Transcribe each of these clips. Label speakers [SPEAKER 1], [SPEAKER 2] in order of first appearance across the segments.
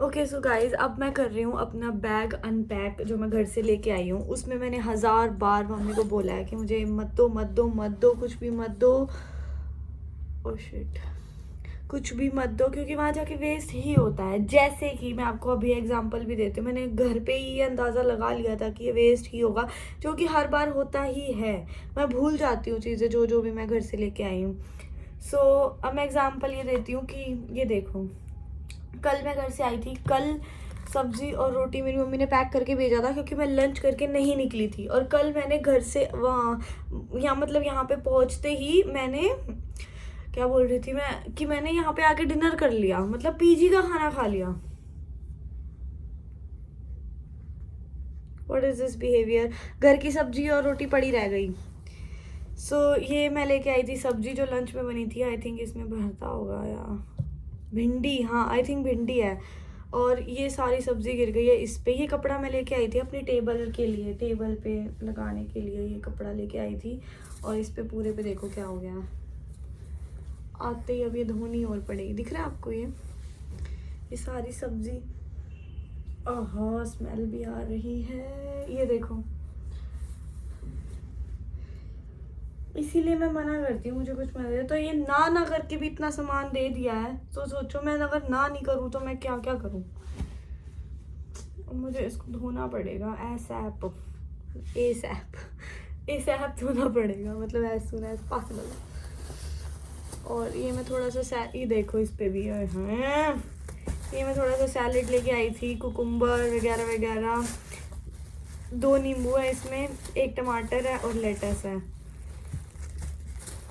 [SPEAKER 1] Okay so guys, अब मैं कर रही हूँ अपना बैग अनपैक जो मैं घर से लेके आई हूँ। उसमें मैंने 1000 बार मम्मी को बोला है कि मुझे मत दो मत दो मत दो, कुछ भी मत दो। ओह शिट, कुछ भी मत दो, क्योंकि वहाँ जाके वेस्ट ही होता है। जैसे कि मैं आपको अभी एग्जांपल भी देती हूँ, मैंने घर पे ही ये अंदाज़ा लगा लिया था कि ये वेस्ट ही होगा, जो कि हर बार होता ही है। मैं भूल जाती हूँ चीज़ें जो जो भी मैं घर से लेके आई हूँ। सो अब मैं एग्जांपल ये देती हूँ कि ये देखो, कल मैं घर से आई थी। कल सब्जी और रोटी मेरी मम्मी ने पैक करके भेजा था, क्योंकि मैं लंच करके नहीं निकली थी। और कल मैंने घर से वहाँ यहाँ मतलब यहाँ पे पहुँचते ही मैंने क्या बोल रही थी मैं, कि मैंने यहाँ पे आके डिनर कर लिया, मतलब पीजी का खाना खा लिया। What is this behaviour. घर की सब्जी और रोटी पड़ी रह गई। सो ये मैं लेके आई थी सब्जी जो लंच में बनी थी। आई थिंक इसमें भरता होगा या भिंडी, हाँ आई थिंक भिंडी है। और ये सारी सब्जी गिर गई है इस पे। ये कपड़ा मैं लेके आई थी अपनी टेबल के लिए, टेबल पे लगाने के लिए ये कपड़ा लेके आई थी। और इस पे पूरे पे देखो क्या हो गया। आते ही अब ये धोनी और पड़ेगी। दिख रहा है आपको ये सारी सब्जी। ओह स्मेल भी आ रही है, ये देखो। इसीलिए मैं मना करती हूँ, मुझे कुछ मना दे तो ये ना करके भी इतना सामान दे दिया है, तो सोचो मैं अगर ना नहीं करूँ तो मैं क्या क्या करूँ। मुझे इसको धोना पड़ेगा एसएप धोना पड़ेगा, मतलब एज सून एज पॉसिबल। और ये मैं थोड़ा सा ये देखो इस पे भी है। ये मैं थोड़ा सा सैलेड लेके आई थी, कुकुम्बर वगैरह वगैरह। 2 नींबू है इसमें, 1 टमाटर है और लेटस है।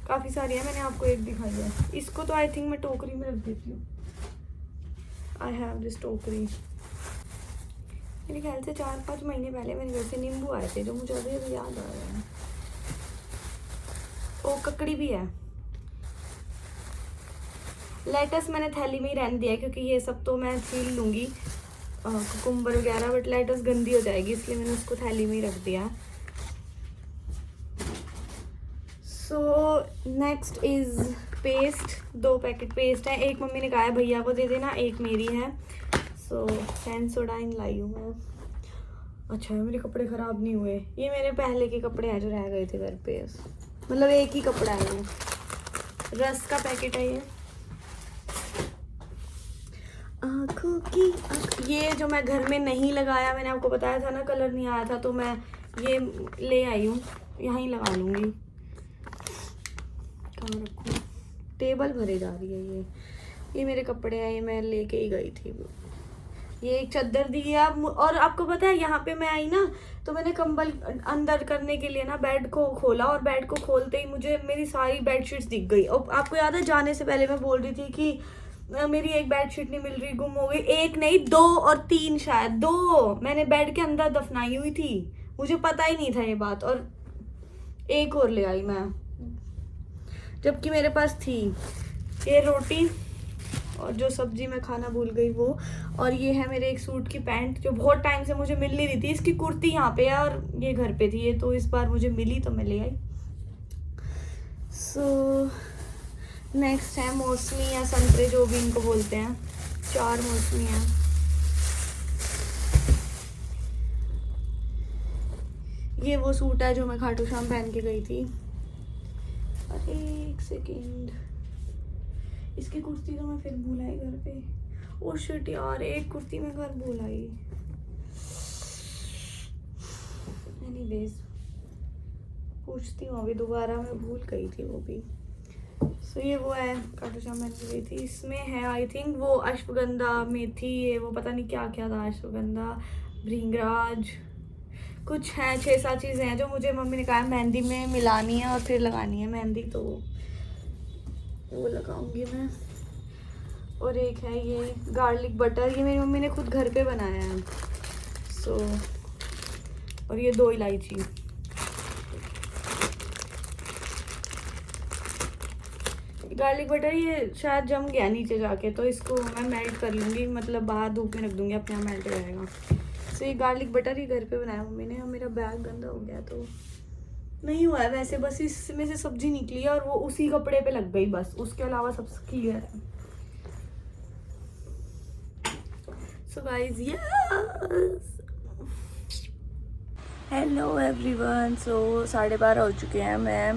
[SPEAKER 1] काफ़ी सारी है, मैंने आपको एक दिखाई है। इसको तो आई थिंक मैं टोकरी में रख देती हूँ। आई हैव दिस टोकरी। मेरे ख्याल से 4-5 महीने पहले मेरे घर से नींबू आए थे, जो मुझे अभी अभी याद आ रहा है। ओ ककड़ी भी है। लेटस मैंने थैली में ही रहने दिया, क्योंकि ये सब तो मैं छील लूँगी कुकुम्बर वगैरह, बट लेटस गंदी हो जाएगी, इसलिए मैंने उसको थैली में ही रख दिया। So next is paste. 2 packet paste है, एक मम्मी ने कहा है भैया को दे देना, एक मेरी है। सो सेंसोडाइन लाई हूँ मैं। अच्छा है मेरे कपड़े ख़राब नहीं हुए। ये मेरे पहले के कपड़े हैं जो रह गए थे घर पे, मतलब एक ही कपड़ा है वो। रस का पैकेट है ये। आँखों की ये जो मैं घर में नहीं लगाया, मैंने आपको बताया था ना कलर नहीं आया था, तो मैं ये ले आई हूँ, यहाँ ही लगा लूँगी। कहाँ रखूँ, टेबल भरे जा रही है ये मेरे कपड़े हैं, ये मैं लेके ही गई थी। ये एक चादर दी है। और आपको पता है यहाँ पे मैं आई ना, तो मैंने कंबल अंदर करने के लिए ना बेड को खोला, और बेड को खोलते ही मुझे मेरी सारी बेडशीट्स दिख गई। और आपको याद है जाने से पहले मैं बोल रही थी कि मेरी एक बेडशीट नहीं मिल रही, गुम हो गई। 1 नहीं 2 और 3, शायद 2 मैंने बेड के अंदर दफनाई हुई थी, मुझे पता ही नहीं था ये बात। और एक और ले आई मैं, जबकि मेरे पास थी। ये रोटी और जो सब्जी मैं खाना भूल गई वो। और ये है मेरे एक सूट की पैंट, जो बहुत टाइम से मुझे मिल नहीं रही थी। इसकी कुर्ती यहाँ पे है और ये घर पे थी, ये तो इस बार मुझे मिली तो मैं ले आई। सो नेक्स्ट है मौसमी या संतरे, जो भी इनको बोलते हैं। 4 मौसमी हैं। ये वो सूट है जो मैं खाटू श्याम पहन के गई थी। अरे एक सेकेंड, इसकी कुर्ती तो मैं फिर भूल आई घर पे। ओ शिट यार, एक कुर्ती मैं घर भूल आई। एनीवेज पूछती हूँ अभी दोबारा, मैं भूल गई थी वो भी। सो ये वो है खाटू श्याम पहन के गई थी। इसमें है आई थिंक वो अश्वगंधा, मेथी, ये वो पता नहीं क्या क्या था, अश्वगंधा, भृंगराज, कुछ है 6-7 चीज़ें हैं जो मुझे मम्मी ने कहा मेहंदी में मिलानी है और फिर लगानी है मेहंदी, तो वो लगाऊंगी मैं। और एक है ये गार्लिक बटर, ये मेरी मम्मी ने खुद घर पे बनाया है। सो और ये 2 इलायची। गार्लिक बटर ये शायद जम गया नीचे जाके, तो इसको मैं मेल्ट कर लूँगी, मतलब बाहर धूप में रख दूँगी, अपने आप मेल्ट हो जाएगा। सो ये गार्लिक बटर ही घर पे बनाया मम्मी ने। और मेरा बैग गंदा हो गया तो नहीं हुआ है वैसे, बस इसमें से सब्जी निकली है और वो उसी कपड़े पे लग गई, बस उसके अलावा सब क्लियर है। So guys yes, hello everyone. So 12:30 हो चुके हैं। मैं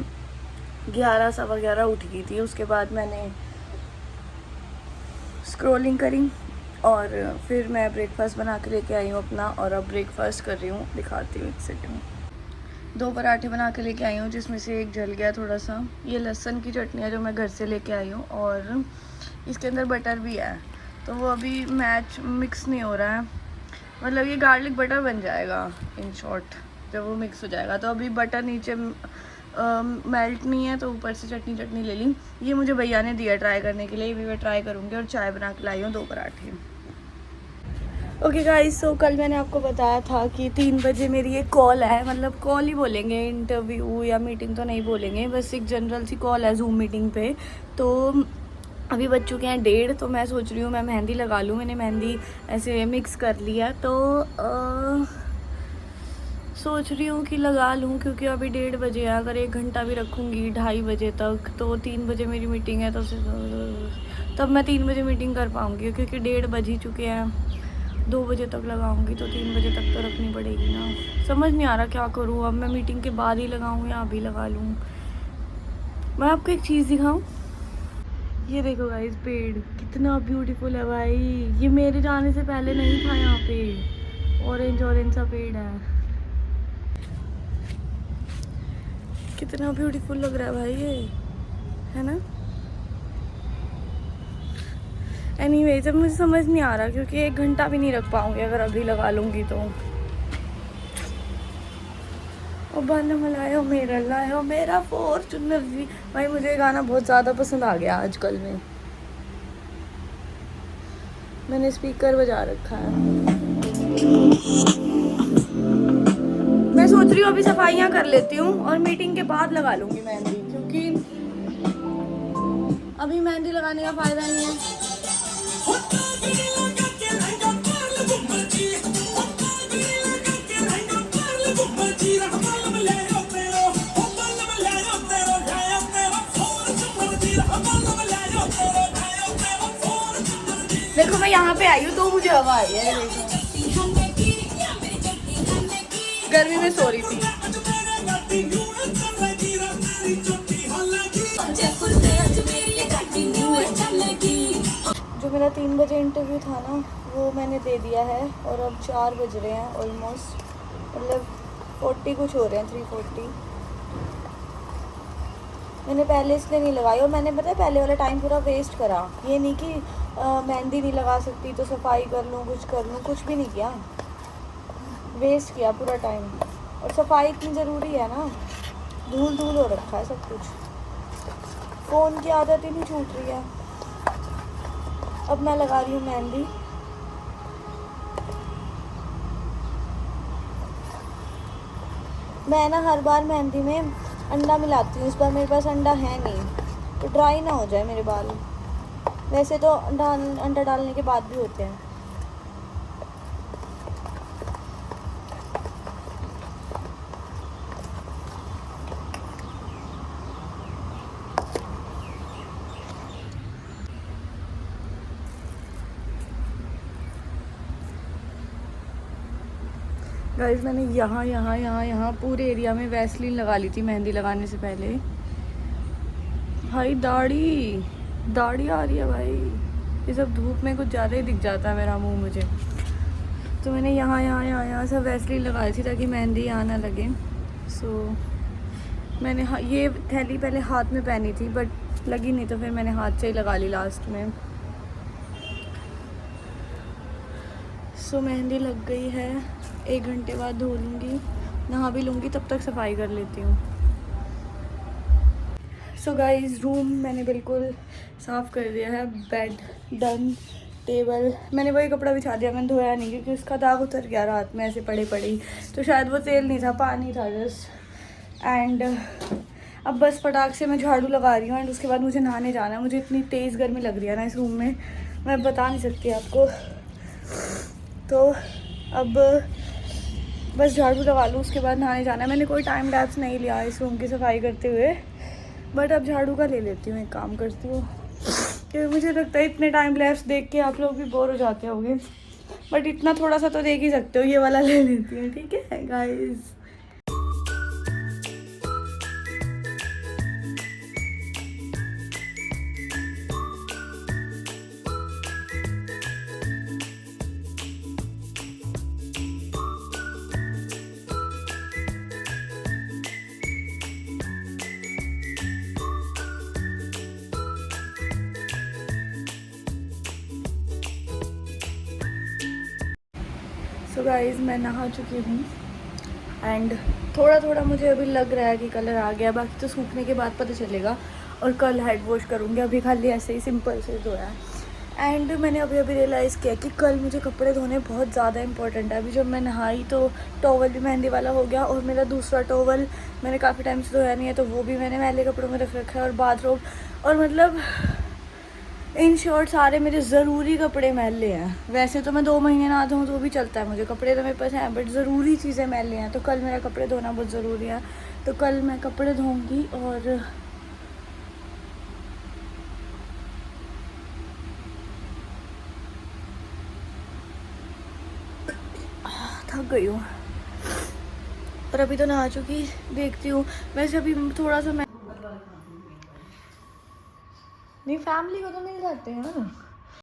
[SPEAKER 1] 11 सवा 11 उठ गई थी। उसके बाद मैंने स्क्रॉलिंग करी और फिर मैं ब्रेकफास्ट बना के लेके आई हूँ अपना, और अब ब्रेकफास्ट कर रही हूँ, दिखाती हूँ एक सेकंड। 2 पराठे बना के लेके आई हूँ जिसमें से एक जल गया थोड़ा सा। ये लहसुन की चटनी है जो मैं घर से लेके आई हूँ, और इसके अंदर बटर भी है, तो वो अभी मिक्स नहीं हो रहा है। मतलब ये गार्लिक बटर बन जाएगा इन शॉर्ट जब वो मिक्स हो जाएगा। तो अभी बटर नीचे मेल्ट नहीं है, तो ऊपर से चटनी ले ली। ये मुझे भैया ने दिया ट्राई करने के लिए, भी मैं ट्राई करूँगी। और चाय बना के लाई हूँ 2 पराठे। ओके गाइस, सो कल मैंने आपको बताया था कि 3 बजे मेरी एक कॉल है, मतलब कॉल ही बोलेंगे, इंटरव्यू या मीटिंग तो नहीं बोलेंगे, बस एक जनरल सी कॉल है जूम मीटिंग पे। तो अभी बज चुके हैं 1:30, तो मैं सोच रही हूँ मैं मेहंदी लगा लूँ। मैंने मेहंदी ऐसे मिक्स कर लिया, तो सोच रही हूँ कि लगा लूँ, क्योंकि अभी 1:30 बजे है। अगर 1 घंटा भी रखूँगी 2:30 बजे तक, तो 3 बजे मेरी मीटिंग है, तो तब मैं 3 बजे मीटिंग कर पाऊँगी, क्योंकि 1:30 बज ही चुके हैं। 2 बजे तक लगाऊँगी तो 3 बजे तक तो रखनी पड़ेगी ना। समझ नहीं आ रहा क्या करूँ अब। मैं मीटिंग के बाद ही लगाऊँ या अभी लगा लूँ। मैं आपको एक चीज़ दिखाऊँ, ये देखो गाइस, पेड़ कितना ब्यूटीफुल है भाई। ये मेरे जाने से पहले नहीं था यहाँ पे। ऑरेंज सा पेड़ है, कितना ब्यूटीफुल लग रहा है भाई ये, है ना। एनीवेज, अब मुझे समझ नहीं आ रहा, क्योंकि 1 घंटा भी नहीं रख पाऊंगी अगर अभी लगा लूँगी तो। ओ बन मलायो मेरा लायो मेरा फॉर्च्यूनर जी। भाई मुझे गाना बहुत ज़्यादा पसंद आ गया आजकल में। मैंने स्पीकर बजा रखा है। मैं सोच रही हूँ अभी सफाइयाँ कर लेती हूँ और मीटिंग के बाद लगा लूँगी मेहंदी, क्योंकि अभी मेहंदी लगाने का फ़ायदा नहीं है। देखो मैं यहाँ पे आई हूँ तो मुझे हवा आई है, देखो गर्मी में सो रही थी। जो मेरा 3 बजे इंटरव्यू था ना, वो मैंने दे दिया है, और अब 4 बज रहे हैं ऑलमोस्ट, मतलब 40 कुछ हो रहे हैं, 3:40। मैंने पहले इसलिए नहीं लगाई, और मैंने पता है पहले वाला टाइम पूरा वेस्ट करा। ये नहीं कि मेहंदी नहीं लगा सकती तो सफाई कर लूँ, कुछ कर लूँ, कुछ भी नहीं किया, वेस्ट किया पूरा टाइम। और सफाई इतनी ज़रूरी है ना, धूल धूल हो रखा है सब कुछ। फ़ोन की आदत ही नहीं छूट रही है। अब मैं लगा रही हूँ मेहंदी। मैं ना हर बार मेहंदी में अंडा मिलाती हूँ, इस बार मेरे पास अंडा है नहीं, तो ड्राई ना हो जाए मेरे बाल। वैसे तो अंडा डालने के बाद भी होते हैं। गाइस मैंने यहाँ पूरे एरिया में वैसलीन लगा ली थी मेहंदी लगाने से पहले। भाई दाढ़ी आ रही है भाई, ये सब धूप में कुछ ज़्यादा ही दिख जाता है मेरा मुंह मुझे। तो मैंने यहाँ सब वैसलीन लगा ली थी ताकि मेहंदी यहाँ ना लगे। सो मैंने ये थैली पहले हाथ में पहनी थी, बट लगी नहीं, तो फिर मैंने हाथ से ही लगा ली लास्ट में। सो मेहंदी लग गई है। 1 घंटे बाद धो लूँगी, नहा भी लूँगी, तब तक सफाई कर लेती हूँ। सो गाइस, रूम मैंने बिल्कुल साफ़ कर दिया है। बेड डन, टेबल मैंने वही कपड़ा बिछा दिया, मैंने धोया नहीं, क्योंकि उसका दाग उतर गया रात में ऐसे पड़े ही। तो शायद वो तेल नहीं था, पानी था जस्ट। एंड अब बस फटाक से मैं झाड़ू लगा रही हूँ, एंड उसके बाद मुझे नहाने जाना है। मुझे इतनी तेज़ गर्मी लग रही है ना इस रूम में, मैं बता नहीं सकती आपको। तो अब बस झाड़ू लगा लूँ, उसके बाद नहाने जाना है। मैंने कोई टाइम लैप्स नहीं लिया इस रूम की सफाई करते हुए, बट अब झाड़ू का ले लेती हूँ, एक काम करती हूँ, क्योंकि मुझे लगता है इतने टाइम लैप्स देख के आप लोग भी बोर हो जाते होंगे। बट इतना थोड़ा सा तो देख ही सकते हो, ये वाला ले लेती हूँ, ठीक है गाइस। सो गाइस मैं नहा चुकी हूँ एंड थोड़ा थोड़ा मुझे अभी लग रहा है कि कलर आ गया, बाकी तो सूखने के बाद पता चलेगा। और कल हेड वॉश करूँगी, अभी खाली ऐसे ही सिंपल से धोया है। एंड मैंने अभी रियलाइज़ किया कि कल मुझे कपड़े धोने बहुत ज़्यादा इंपॉर्टेंट है। अभी जब मैं नहाई तो टॉवल भी मेहंदी वाला हो गया, और मेरा दूसरा टॉवल मैंने काफ़ी टाइम से धोया नहीं है, तो वो भी मैंने मैले कपड़ों में रख रखा है, और बाथरूम, और मतलब इन शॉर्ट सारे मेरे ज़रूरी कपड़े मैले हैं। वैसे तो मैं 2 महीने ना धोऊँ तो भी चलता है, मुझे कपड़े तो मेरे पास हैं, बट ज़रूरी चीज़ें मैले हैं। तो कल मेरा कपड़े धोना बहुत ज़रूरी है, तो कल मैं कपड़े धोऊंगी। और थक गई हूँ, और अभी तो नहा चुकी, देखती हूँ। वैसे अभी थोड़ा सा मैं नहीं, फैमिली को तो मिल जाते हैं ना।